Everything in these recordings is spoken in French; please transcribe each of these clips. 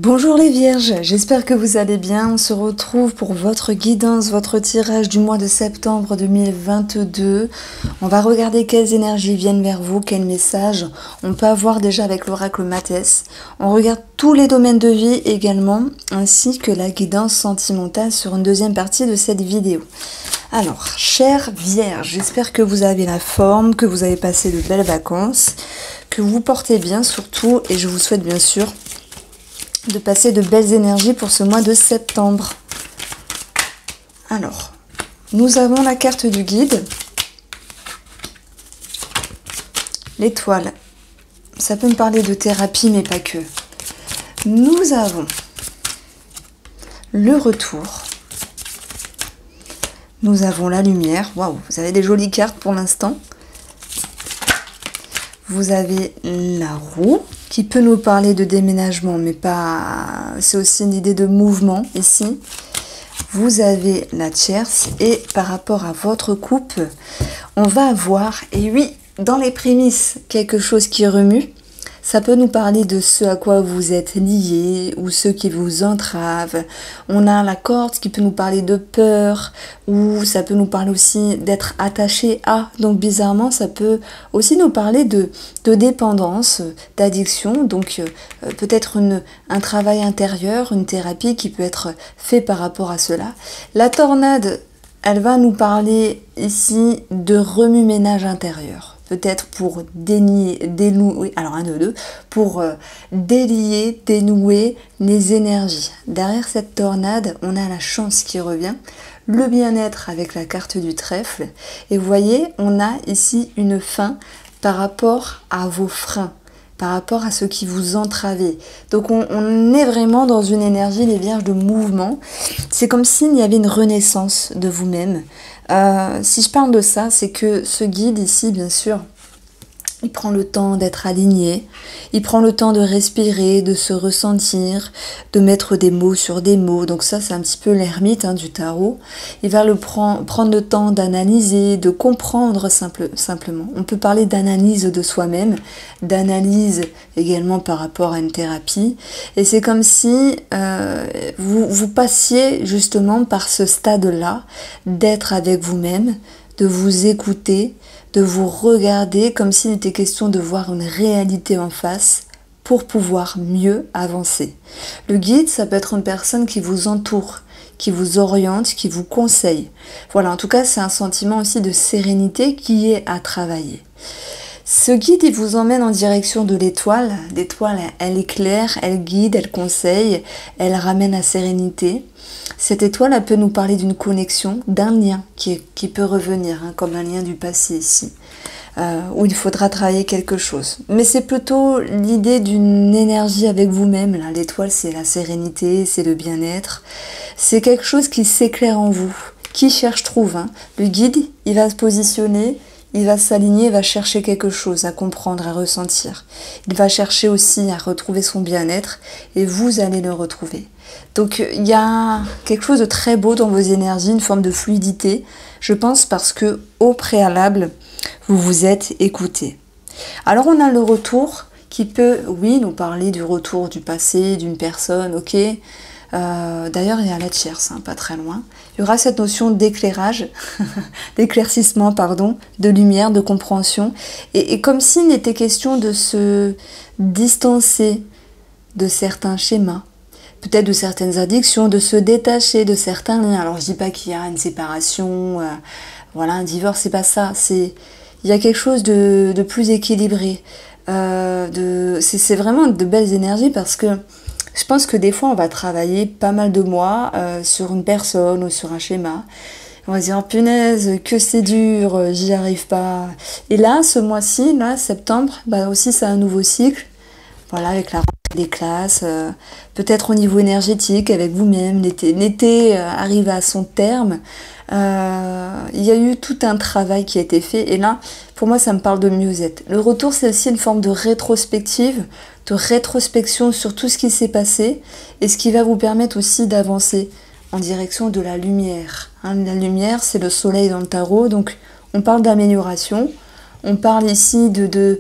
Bonjour les vierges, j'espère que vous allez bien. On se retrouve pour votre guidance, votre tirage du mois de septembre 2022. On va regarder quelles énergies viennent vers vous, quels messages on peut avoir déjà avec l'oracle Mathès. On regarde tous les domaines de vie également, ainsi que la guidance sentimentale sur une deuxième partie de cette vidéo. Alors, chère Vierge, j'espère que vous avez la forme, que vous avez passé de belles vacances, que vous vous portez bien surtout, et je vous souhaite bien sûr de passer de belles énergies pour ce mois de septembre. Alors, nous avons la carte du guide, l'étoile. Ça peut me parler de thérapie, mais pas que. Nous avons le retour. Nous avons la lumière. Waouh, vous avez des jolies cartes pour l'instant. Vous avez la roue qui peut nous parler de déménagement, mais pas. C'est aussi une idée de mouvement ici. Vous avez la tierce et par rapport à votre couple, on va avoir, et oui, dans les prémices, quelque chose qui remue. Ça peut nous parler de ce à quoi vous êtes liés ou ce qui vous entrave. On a la corde qui peut nous parler de peur ou ça peut nous parler aussi d'être attaché à. Donc bizarrement, ça peut aussi nous parler de dépendance, d'addiction. Donc peut-être un travail intérieur, une thérapie qui peut être fait par rapport à cela. La tornade, elle va nous parler ici de remue-ménage intérieur. Peut-être pour dénouer, alors pour délier, dénouer les énergies. Derrière cette tornade, on a la chance qui revient, le bien-être avec la carte du trèfle. Et vous voyez, on a ici une fin par rapport à vos freins, par rapport à ce qui vous entravez. Donc on est vraiment dans une énergie, les vierges, de mouvement. C'est comme s'il y avait une renaissance de vous-même. Si je parle de ça, c'est que ce guide ici, bien sûr, il prend le temps d'être aligné, il prend le temps de respirer, de se ressentir, de mettre des mots sur des mots. Donc ça, c'est un petit peu l'ermite du tarot. Il va prendre le temps d'analyser, de comprendre simplement. On peut parler d'analyse de soi-même, d'analyse également par rapport à une thérapie. Et c'est comme si vous passiez justement par ce stade-là, d'être avec vous-même, de vous écouter, de vous regarder comme s'il était question de voir une réalité en face pour pouvoir mieux avancer. Le guide, ça peut être une personne qui vous entoure, qui vous oriente, qui vous conseille. Voilà, en tout cas, c'est un sentiment aussi de sérénité qui est à travailler. Ce guide, il vous emmène en direction de l'étoile. L'étoile, elle éclaire, elle guide, elle conseille, elle ramène à sérénité. Cette étoile, elle peut nous parler d'une connexion, d'un lien qui peut revenir, comme un lien du passé ici, où il faudra travailler quelque chose. Mais c'est plutôt l'idée d'une énergie avec vous-même. L'étoile, c'est la sérénité, c'est le bien-être. C'est quelque chose qui s'éclaire en vous. Qui cherche trouve. Le guide, il va se positionner, il va s'aligner, il va chercher quelque chose à comprendre, à ressentir. Il va chercher aussi à retrouver son bien-être et vous allez le retrouver. Donc il y a quelque chose de très beau dans vos énergies, une forme de fluidité, je pense parce que au préalable, vous vous êtes écouté. Alors on a le retour qui peut, oui, nous parler du retour du passé, d'une personne, ok. D'ailleurs, il y a la tierce, pas très loin. Il y aura cette notion d'éclairage, d'éclaircissement, pardon, de lumière, de compréhension. Et comme s'il n'était question de se distancer de certains schémas, peut-être de certaines addictions, de se détacher de certains liens. Alors, je dis pas qu'il y a une séparation, voilà, un divorce, c'est pas ça. Il y a quelque chose de plus équilibré. C'est vraiment de belles énergies parce que je pense que des fois, on va travailler pas mal de mois sur une personne ou sur un schéma. On va se dire, oh, punaise, que c'est dur, j'y arrive pas. Et là, ce mois-ci, là, septembre, aussi, c'est un nouveau cycle. Voilà, avec la rentrée des classes, peut-être au niveau énergétique, avec vous-même. L'été arrive à son terme. Il y a eu tout un travail qui a été fait. Et là, pour moi, ça me parle de mieux-être. Le retour, c'est aussi une forme de rétrospective, de rétrospection sur tout ce qui s'est passé et ce qui va vous permettre aussi d'avancer en direction de la lumière. La lumière, c'est le soleil dans le tarot, donc on parle d'amélioration, On parle ici de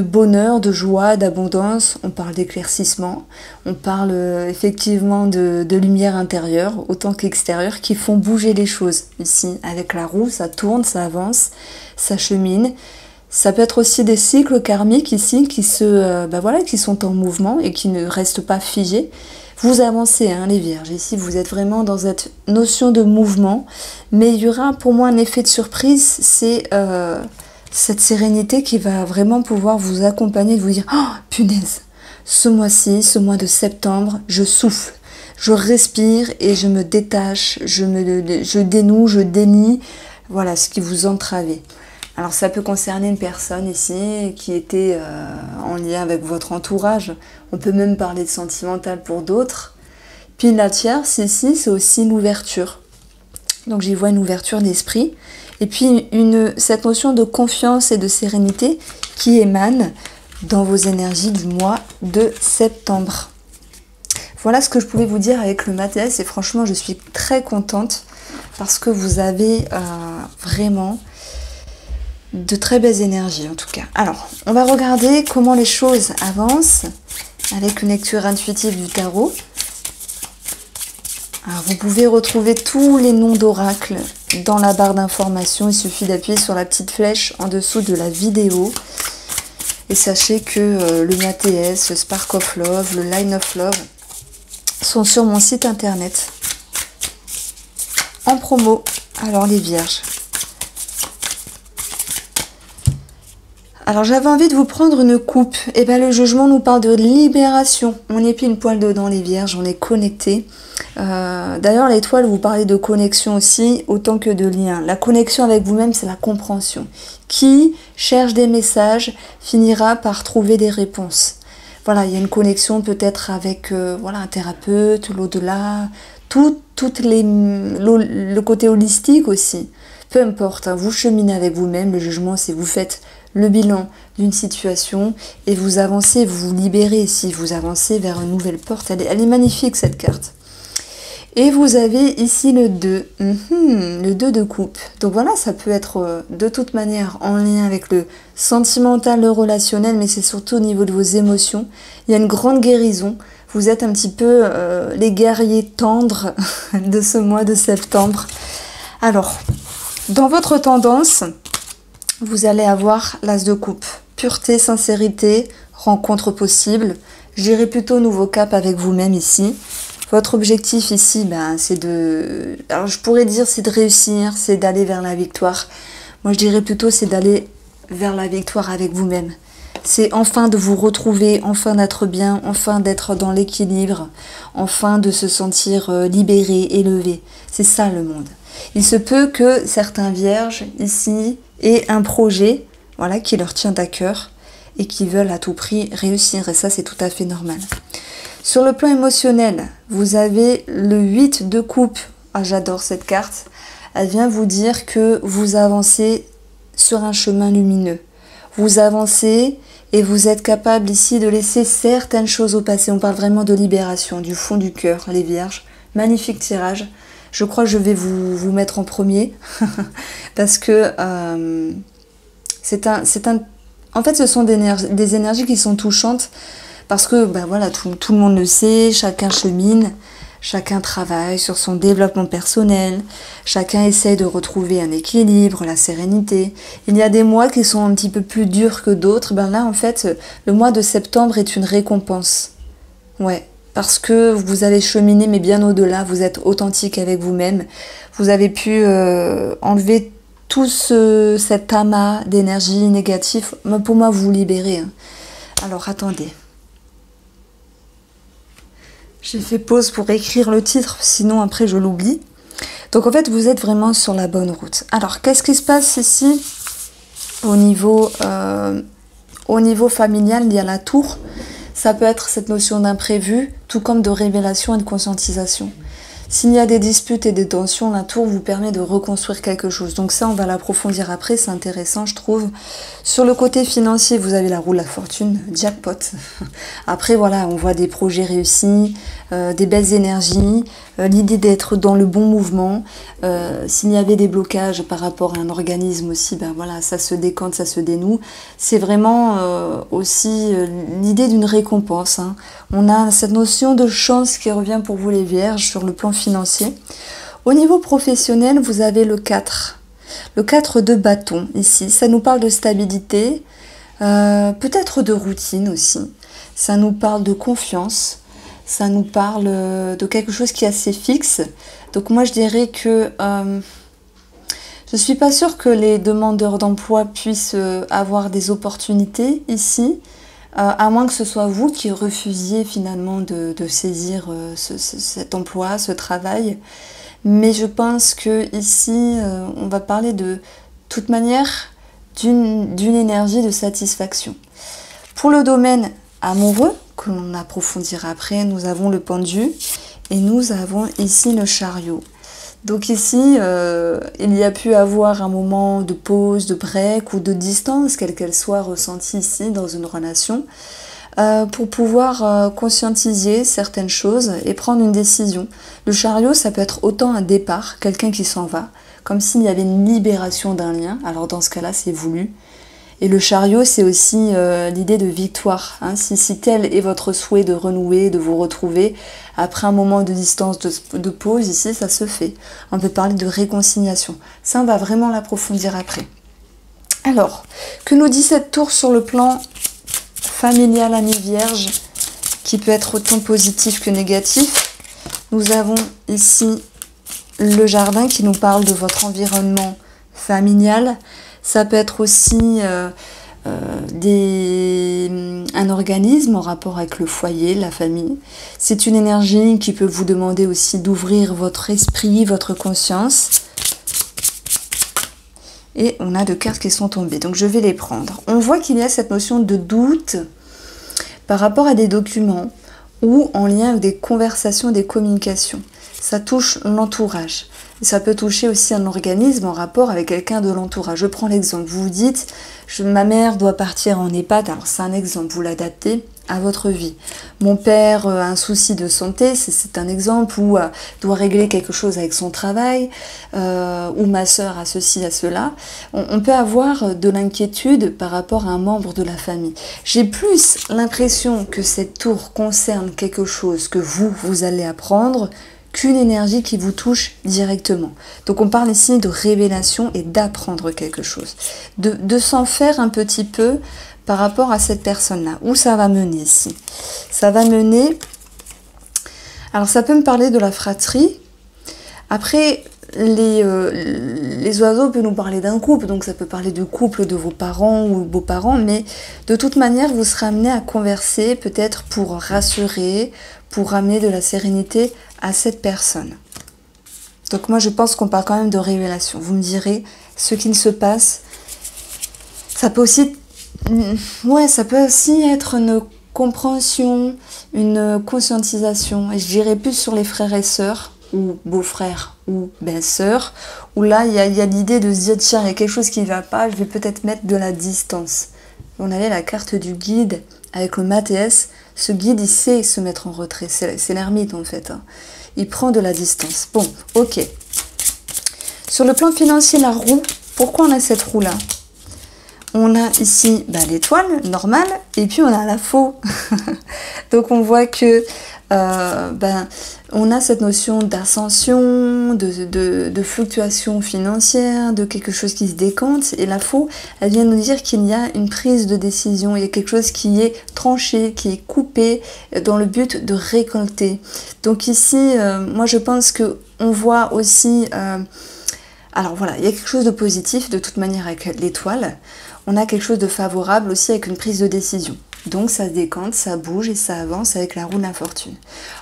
bonheur, de joie, d'abondance, on parle d'éclaircissement, on parle effectivement de lumière intérieure autant qu'extérieure qui font bouger les choses. Ici, avec la roue, ça tourne, ça avance, ça chemine. Ça peut être aussi des cycles karmiques ici qui sont en mouvement et qui ne restent pas figés. Vous avancez, hein, les Vierges. Ici, vous êtes vraiment dans cette notion de mouvement. Mais il y aura pour moi un effet de surprise, c'est cette sérénité qui va vraiment pouvoir vous accompagner, de vous dire « Oh, punaise, ce mois-ci, ce mois de septembre, je souffle, je respire et je me détache, je dénoue, je dénie. » Voilà ce qui vous entravait. Alors ça peut concerner une personne ici qui était en lien avec votre entourage. On peut même parler de sentimental pour d'autres. Puis la tierce ici, c'est aussi l'ouverture. Donc j'y vois une ouverture d'esprit. Et puis cette notion de confiance et de sérénité qui émane dans vos énergies du mois de septembre. Voilà ce que je pouvais vous dire avec le Mathias. Et franchement, je suis très contente parce que vous avez vraiment de très belles énergies en tout cas. Alors, on va regarder comment les choses avancent avec une lecture intuitive du tarot. Alors, vous pouvez retrouver tous les noms d'oracles dans la barre d'information. Il suffit d'appuyer sur la petite flèche en dessous de la vidéo. Et sachez que le Mathias, le Spark of Love, le Line of Love sont sur mon site internet en promo. Alors les Vierges. Alors j'avais envie de vous prendre une coupe. Et bien le jugement nous parle de libération. On est pile poil dedans les Vierges, on est connectés. D'ailleurs l'étoile vous parlez de connexion aussi, autant que de lien. La connexion avec vous-même, c'est la compréhension. Qui cherche des messages finira par trouver des réponses. Voilà, il y a une connexion peut-être avec un thérapeute, l'au-delà, le côté holistique aussi. Peu importe, hein, vous cheminez avec vous-même. Le jugement, c'est vous faites le bilan d'une situation et vous avancez, vous vous libérez ici, vous avancez vers une nouvelle porte. Elle est magnifique cette carte. Et vous avez ici le 2, le 2 de coupe. Donc voilà, ça peut être de toute manière en lien avec le sentimental, le relationnel, mais c'est surtout au niveau de vos émotions. Il y a une grande guérison. Vous êtes un petit peu les guerriers tendres de ce mois de septembre. Alors, dans votre tendance, vous allez avoir l'as de coupe. Pureté, sincérité, rencontre possible. Je dirais plutôt nouveau cap avec vous-même ici. Votre objectif ici, c'est de... Alors je pourrais dire c'est de réussir, c'est d'aller vers la victoire. Moi je dirais plutôt c'est d'aller vers la victoire avec vous-même. C'est enfin de vous retrouver, enfin d'être bien, enfin d'être dans l'équilibre, enfin de se sentir libéré, élevé. C'est ça le monde. Il se peut que certains vierges ici aient un projet qui leur tient à cœur et qui veulent à tout prix réussir. Et ça c'est tout à fait normal. Sur le plan émotionnel, vous avez le 8 de coupe. Ah, j'adore cette carte. Elle vient vous dire que vous avancez sur un chemin lumineux. Vous avancez et vous êtes capable ici de laisser certaines choses au passé. On parle vraiment de libération, du fond du cœur, les Vierges. Magnifique tirage. Je crois que je vais vous mettre en premier parce que en fait, ce sont des énergies qui sont touchantes. Parce que tout le monde le sait, chacun chemine, chacun travaille sur son développement personnel, chacun essaie de retrouver un équilibre, la sérénité. Il y a des mois qui sont un petit peu plus durs que d'autres. Là, en fait, le mois de septembre est une récompense. Ouais, parce que vous avez cheminé, mais bien au-delà, vous êtes authentique avec vous-même. Vous avez pu enlever tout cet amas d'énergie négative. Pour moi, vous vous libérez. Hein. Alors, attendez. J'ai fait pause pour écrire le titre, sinon après je l'oublie. Donc en fait, vous êtes vraiment sur la bonne route. Alors, qu'est-ce qui se passe ici au niveau familial? Il y a la tour. Ça peut être cette notion d'imprévu, tout comme de révélation et de conscientisation. S'il y a des disputes et des tensions, la tour vous permet de reconstruire quelque chose. Donc ça, on va l'approfondir après, c'est intéressant, je trouve. Sur le côté financier, vous avez la roue de la fortune, jackpot. Après, voilà, on voit des projets réussis, des belles énergies, l'idée d'être dans le bon mouvement. S'il y avait des blocages par rapport à un organisme aussi, ben voilà, ça se décante, ça se dénoue. C'est vraiment aussi l'idée d'une récompense, hein. On a cette notion de chance qui revient pour vous les Vierges sur le plan financier. Au niveau professionnel, vous avez le 4. Le 4 de bâton ici. Ça nous parle de stabilité, peut-être de routine aussi. Ça nous parle de confiance. Ça nous parle de quelque chose qui est assez fixe. Donc moi je dirais que je ne suis pas sûre que les demandeurs d'emploi puissent avoir des opportunités ici. À moins que ce soit vous qui refusiez finalement de saisir cet emploi, ce travail. Mais je pense que ici, on va parler de toute manière d'une énergie de satisfaction. Pour le domaine amoureux, que l'on approfondira après, nous avons le pendu et nous avons ici le chariot. Donc ici, il y a pu avoir un moment de pause, de break ou de distance, quelle qu'elle soit ressentie ici dans une relation, pour pouvoir conscientiser certaines choses et prendre une décision. Le chariot, ça peut être autant un départ, quelqu'un qui s'en va, comme s'il y avait une libération d'un lien. Alors dans ce cas-là, c'est voulu. Et le chariot, c'est aussi l'idée de victoire. Hein. Si tel est votre souhait de renouer, de vous retrouver, après un moment de distance, de pause, ici, ça se fait. On peut parler de réconciliation. Ça, on va vraiment l'approfondir après. Alors, que nous dit cette tour sur le plan familial ami Vierge, qui peut être autant positif que négatif? Nous avons ici le jardin qui nous parle de votre environnement familial. Ça peut être aussi un organisme en rapport avec le foyer, la famille. C'est une énergie qui peut vous demander aussi d'ouvrir votre esprit, votre conscience. Et on a deux cartes qui sont tombées, donc je vais les prendre. On voit qu'il y a cette notion de doute par rapport à des documents ou en lien avec des conversations, des communications. Ça touche l'entourage. Ça peut toucher aussi un organisme en rapport avec quelqu'un de l'entourage. Je prends l'exemple. Vous vous dites, ma mère doit partir en EHPAD. Alors c'est un exemple, vous l'adaptez à votre vie. Mon père a un souci de santé, c'est un exemple, ou doit régler quelque chose avec son travail, ou ma sœur a ceci, a cela. On peut avoir de l'inquiétude par rapport à un membre de la famille. J'ai plus l'impression que cette tour concerne quelque chose que vous allez apprendre, qu'une énergie qui vous touche directement. Donc on parle ici de révélation et d'apprendre quelque chose. De s'en faire un petit peu par rapport à cette personne-là. Où ça va mener ici? Ça va mener... Alors ça peut me parler de la fratrie. Après, les oiseaux peuvent nous parler d'un couple. Donc ça peut parler du couple de vos parents ou beaux-parents. Mais de toute manière, vous serez amené à converser peut-être pour rassurer, pour ramener de la sérénité à cette personne. Donc moi je pense qu'on parle quand même de révélation. Vous me direz, ce qui se passe, ça peut aussi, ça peut aussi être une compréhension, une conscientisation. Et je dirais plus sur les frères et sœurs, ou beaux-frères, ou belles-sœurs, où là il y a l'idée de se dire, tiens, il y a quelque chose qui ne va pas, je vais peut-être mettre de la distance. On avait la carte du guide avec le Mathéès. Ce guide, il sait se mettre en retrait. C'est l'ermite, en fait. Hein. Il prend de la distance. Bon, ok. Sur le plan financier, la roue, pourquoi on a cette roue-là? On a ici l'étoile, normale, et puis on a la faux. Donc on voit que on a cette notion d'ascension, de fluctuation financière, de quelque chose qui se décante. Et la faux, elle vient nous dire qu'il y a une prise de décision, il y a quelque chose qui est tranché, qui est coupé dans le but de récolter. Donc ici, moi je pense que on voit aussi... alors voilà, il y a quelque chose de positif de toute manière avec l'étoile. On a quelque chose de favorable aussi avec une prise de décision. Donc ça se décante, ça bouge et ça avance avec la roue de l'infortune.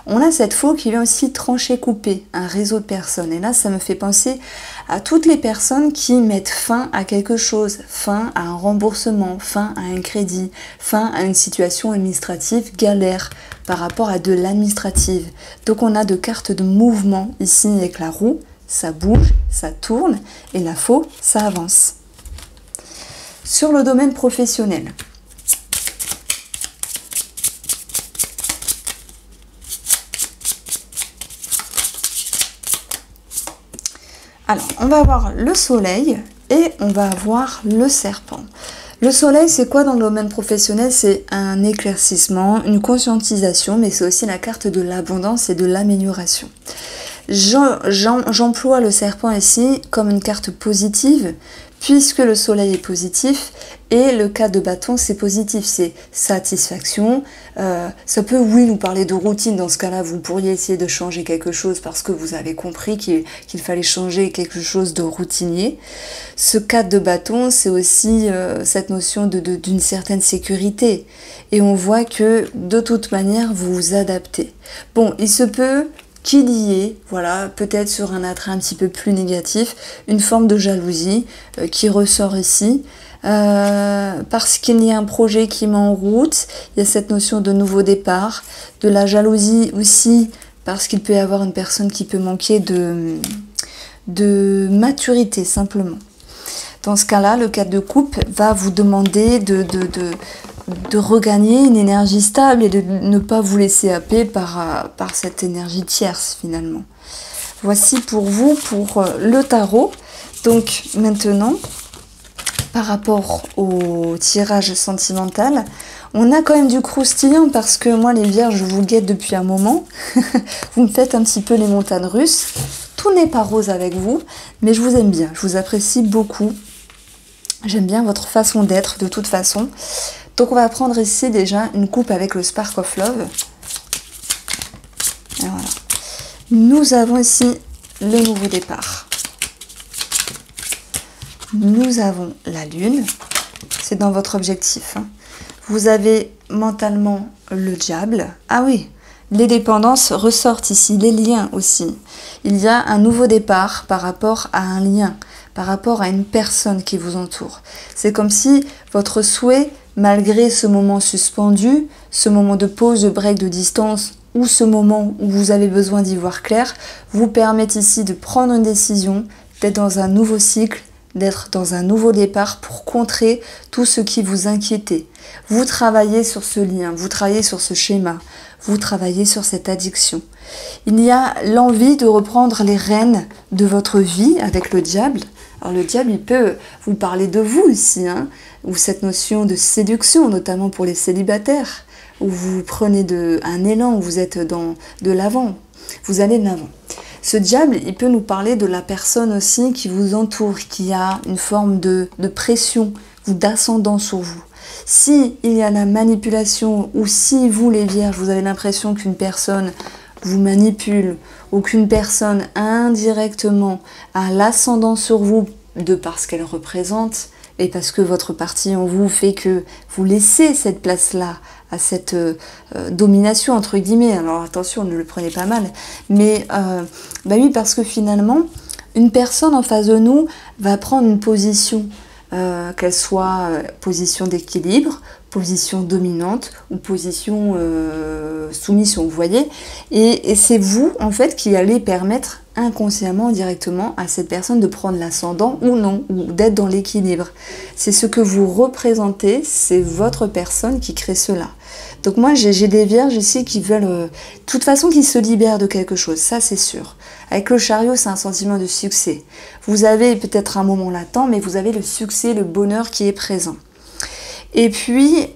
On a cette faux qui vient aussi trancher, couper un réseau de personnes. Et là, ça me fait penser à toutes les personnes qui mettent fin à quelque chose, fin à un remboursement, fin à un crédit, fin à une situation administrative galère par rapport à de l'administrative. Donc on a de cartes de mouvement ici avec la roue, ça bouge, ça tourne, et la faux, ça avance. Sur le domaine professionnel, alors, on va avoir le soleil et on va avoir le serpent. Le soleil, c'est quoi dans le domaine professionnel? C'est un éclaircissement, une conscientisation, mais c'est aussi la carte de l'abondance et de l'amélioration. J'emploie le serpent ici comme une carte positive, puisque le soleil est positif, et le 4 de bâton, c'est positif, c'est satisfaction. Ça peut, oui, nous parler de routine. Dans ce cas-là, vous pourriez essayer de changer quelque chose parce que vous avez compris qu'il fallait changer quelque chose de routinier. Ce 4 de bâton, c'est aussi cette notion d'une certaine sécurité. Et on voit que, de toute manière, vous vous adaptez. Bon, il se peut qu'il y ait, voilà, peut-être sur un attrait un petit peu plus négatif, une forme de jalousie qui ressort ici, parce qu'il y a un projet qui met en route, il y a cette notion de nouveau départ, de la jalousie aussi, parce qu'il peut y avoir une personne qui peut manquer de maturité, simplement. Dans ce cas-là, le 4 de coupe va vous demander de regagner une énergie stable et de ne pas vous laisser happer par cette énergie tierce finalement. Voici pour vous, pour le tarot. Donc maintenant, par rapport au tirage sentimental, on a quand même du croustillant parce que moi les vierges, je vous guette depuis un moment. Vous me faites un petit peu les montagnes russes. Tout n'est pas rose avec vous, mais je vous aime bien, je vous apprécie beaucoup. J'aime bien votre façon d'être de toute façon. Donc on va prendre ici déjà une coupe avec le Spark of Love. Et voilà. Nous avons ici le nouveau départ. Nous avons la lune. C'est dans votre objectif. Hein. Vous avez mentalement le diable. Ah oui, les dépendances ressortent ici, les liens aussi. Il y a un nouveau départ par rapport à un lien, par rapport à une personne qui vous entoure. C'est comme si votre souhait, malgré ce moment suspendu, ce moment de pause, de break, de distance, ou ce moment où vous avez besoin d'y voir clair, vous permettent ici de prendre une décision, d'être dans un nouveau cycle, d'être dans un nouveau départ pour contrer tout ce qui vous inquiétait. Vous travaillez sur ce lien, vous travaillez sur ce schéma, vous travaillez sur cette addiction. Il y a l'envie de reprendre les rênes de votre vie avec le diable. Alors le diable, il peut vous parler de vous ici, hein, ou cette notion de séduction, notamment pour les célibataires, où vous prenez un élan, où vous êtes de l'avant, vous allez de l'avant. Ce diable, il peut nous parler de la personne aussi qui vous entoure, qui a une forme de pression ou d'ascendant sur vous. Si il y a la manipulation, ou si vous les vierges, vous avez l'impression qu'une personne vous manipule, ou qu'une personne indirectement a l'ascendant sur vous de par ce qu'elle représente, et parce que votre partie en vous fait que vous laissez cette place-là à cette domination, entre guillemets. Alors attention, ne le prenez pas mal. Mais bah oui, parce que finalement, une personne en face de nous va prendre une position, qu'elle soit position d'équilibre, position dominante ou position soumission, vous voyez. Et c'est vous, en fait, qui allez permettre inconsciemment, directement, à cette personne de prendre l'ascendant ou non, ou d'être dans l'équilibre. C'est ce que vous représentez, c'est votre personne qui crée cela. Donc moi, j'ai des vierges ici qui veulent, de toute façon, qui se libèrent de quelque chose, ça c'est sûr. Avec le chariot, c'est un sentiment de succès. Vous avez peut-être un moment latent, mais vous avez le succès, le bonheur qui est présent. Et puis,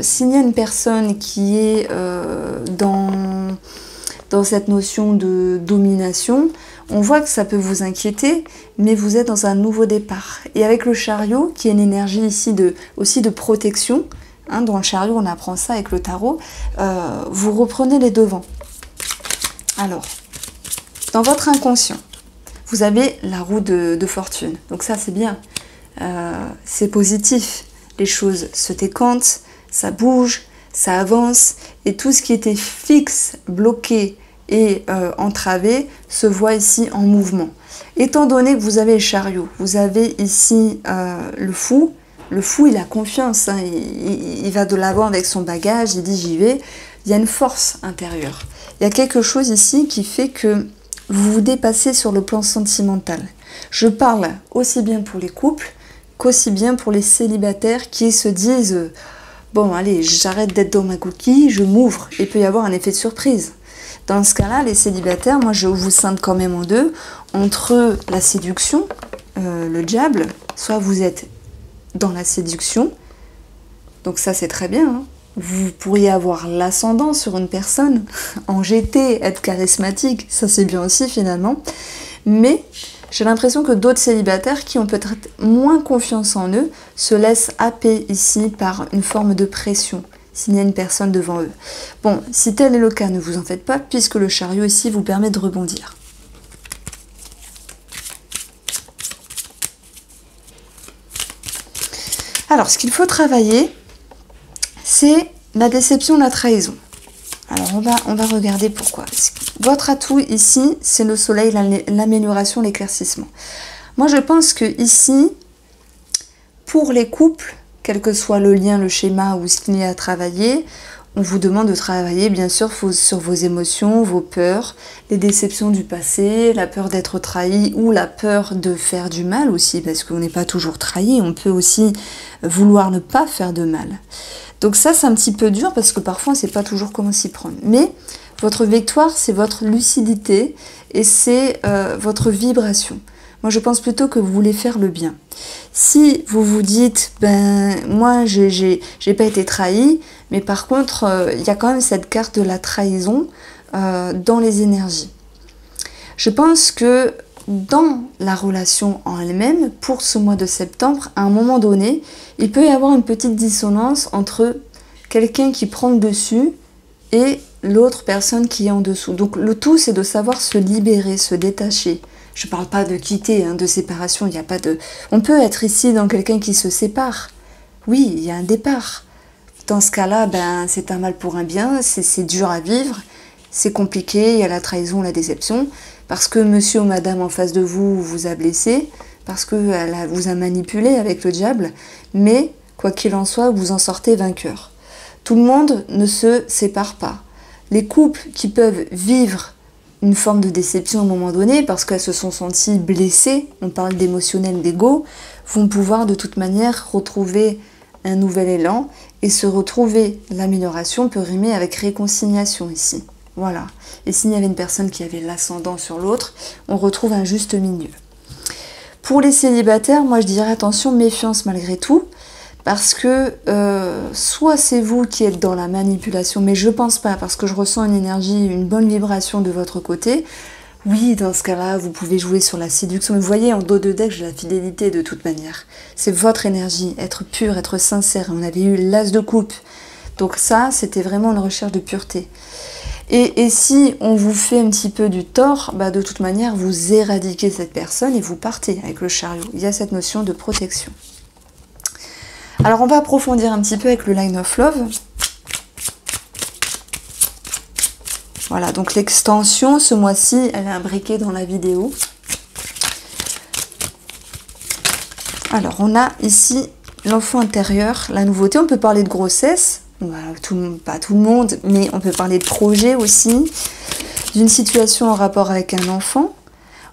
s'il y a une personne qui est dans cette notion de domination, on voit que ça peut vous inquiéter, mais vous êtes dans un nouveau départ. Et avec le chariot, qui est une énergie ici aussi de protection, hein, dans le chariot on apprend ça avec le tarot, vous reprenez les devants. Alors, dans votre inconscient, vous avez la roue de fortune. Donc ça c'est bien, c'est positif. Les choses se décantent, ça bouge, ça avance, et tout ce qui était fixe, bloqué et entravé se voit ici en mouvement. Étant donné que vous avez le chariot, vous avez ici le fou, il a confiance, hein, il va de l'avant avec son bagage, il dit j'y vais, il y a une force intérieure. Il y a quelque chose ici qui fait que vous vous dépassez sur le plan sentimental. Je parle aussi bien pour les couples qu'aussi bien pour les célibataires qui se disent bon allez, j'arrête d'être dans ma coquille, je m'ouvre. Il peut y avoir un effet de surprise. Dans ce cas-là, les célibataires, moi je vous scinde quand même en deux, entre la séduction, le diable, soit vous êtes dans la séduction, donc ça c'est très bien, hein. Vous pourriez avoir l'ascendant sur une personne, en GT, être charismatique, ça c'est bien aussi finalement, mais j'ai l'impression que d'autres célibataires qui ont peut-être moins confiance en eux se laissent happer ici par une forme de pression, s'il y a une personne devant eux. Bon, si tel est le cas, ne vous en faites pas, puisque le chariot ici vous permet de rebondir. Alors, ce qu'il faut travailler, c'est la déception, la trahison. Alors, on va regarder pourquoi. Votre atout ici, c'est le soleil, l'amélioration, l'éclaircissement. Moi, je pense que ici, pour les couples, quel que soit le lien, le schéma ou ce qu'il y a à travailler, on vous demande de travailler bien sûr sur vos émotions, vos peurs, les déceptions du passé, la peur d'être trahi ou la peur de faire du mal aussi, parce qu'on n'est pas toujours trahi, on peut aussi vouloir ne pas faire de mal. Donc ça c'est un petit peu dur parce que parfois on ne sait pas toujours comment s'y prendre. Mais votre victoire c'est votre lucidité et c'est votre vibration. Moi je pense plutôt que vous voulez faire le bien. Si vous vous dites, ben moi j'ai pas été trahi, mais par contre il y a quand même cette carte de la trahison dans les énergies. Je pense que dans la relation en elle-même, pour ce mois de septembre, à un moment donné, il peut y avoir une petite dissonance entre quelqu'un qui prend le dessus et l'autre personne qui est en dessous. Donc le tout c'est de savoir se libérer, se détacher. Je ne parle pas de quitter, hein, de séparation, il n'y a pas de... On peut être ici dans quelqu'un qui se sépare. Oui, il y a un départ. Dans ce cas-là, ben, c'est un mal pour un bien, c'est dur à vivre, c'est compliqué, il y a la trahison, la déception, parce que monsieur ou madame en face de vous vous a blessé, parce qu'elle vous a manipulé avec le diable, mais quoi qu'il en soit, vous en sortez vainqueur. Tout le monde ne se sépare pas. Les couples qui peuvent vivre une forme de déception à un moment donné, parce qu'elles se sont senties blessées, on parle d'émotionnel, d'ego, vont pouvoir de toute manière retrouver un nouvel élan, et se retrouver, l'amélioration peut rimer avec réconciliation ici. Voilà. Et s'il y avait une personne qui avait l'ascendant sur l'autre, on retrouve un juste milieu. Pour les célibataires, moi je dirais attention, méfiance malgré tout, parce que soit c'est vous qui êtes dans la manipulation, mais je pense pas, parce que je ressens une énergie, une bonne vibration de votre côté. Oui, dans ce cas-là, vous pouvez jouer sur la séduction. Vous voyez, en dos de deck, j'ai la fidélité de toute manière. C'est votre énergie, être pur, être sincère. On avait eu l'as de coupe. Donc ça, c'était vraiment une recherche de pureté. Et si on vous fait un petit peu du tort, bah de toute manière, vous éradiquez cette personne et vous partez avec le chariot. Il y a cette notion de protection. Alors on va approfondir un petit peu avec le Line of Love. Voilà, donc l'extension, ce mois-ci, elle est imbriquée dans la vidéo. Alors on a ici l'enfant intérieur, la nouveauté. On peut parler de grossesse, pas tout le monde, mais on peut parler de projet aussi, d'une situation en rapport avec un enfant.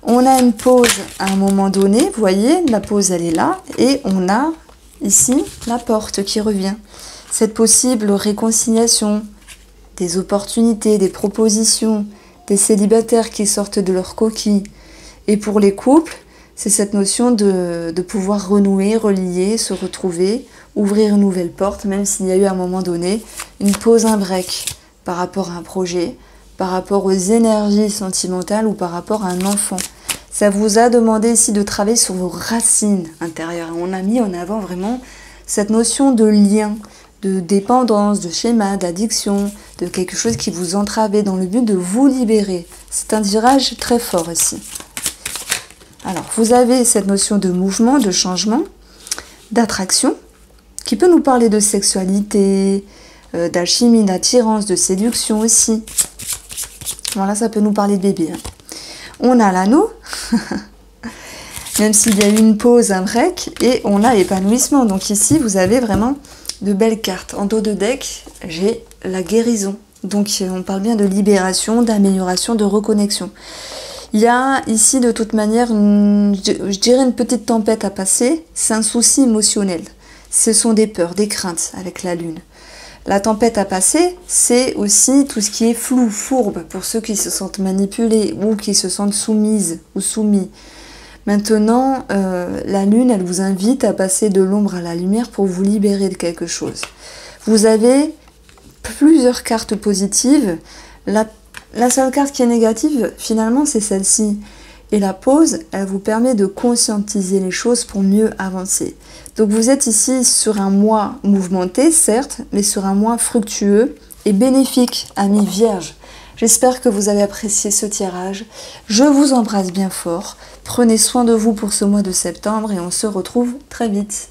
On a une pause à un moment donné, vous voyez, la pause elle est là, et on a ici la porte qui revient. Cette possible réconciliation, des opportunités, des propositions, des célibataires qui sortent de leur coquille. Et pour les couples, c'est cette notion de pouvoir renouer, relier, se retrouver, ouvrir une nouvelle porte, même s'il y a eu à un moment donné une pause, un break par rapport à un projet, par rapport aux énergies sentimentales ou par rapport à un enfant. Ça vous a demandé ici de travailler sur vos racines intérieures. On a mis en avant vraiment cette notion de lien, de dépendance, de schéma, d'addiction, de quelque chose qui vous entravait dans le but de vous libérer. C'est un tirage très fort ici. Alors, vous avez cette notion de mouvement, de changement, d'attraction, qui peut nous parler de sexualité, d'alchimie, d'attirance, de séduction aussi. Voilà, ça peut nous parler de bébé. Hein. On a l'anneau, même s'il y a eu une pause, un break, et on a épanouissement. Donc ici, vous avez vraiment de belles cartes. En dos de deck, j'ai la guérison. Donc on parle bien de libération, d'amélioration, de reconnexion. Il y a ici de toute manière, je dirais une petite tempête à passer. C'est un souci émotionnel. Ce sont des peurs, des craintes avec la lune. La tempête à passer, c'est aussi tout ce qui est flou, fourbe, pour ceux qui se sentent manipulés ou qui se sentent soumises ou soumis. Maintenant, la lune, elle vous invite à passer de l'ombre à la lumière pour vous libérer de quelque chose. Vous avez plusieurs cartes positives. La seule carte qui est négative, finalement, c'est celle-ci. Et la pause, elle vous permet de conscientiser les choses pour mieux avancer. Donc vous êtes ici sur un mois mouvementé, certes, mais sur un mois fructueux et bénéfique, amis vierges. J'espère que vous avez apprécié ce tirage. Je vous embrasse bien fort. Prenez soin de vous pour ce mois de septembre et on se retrouve très vite.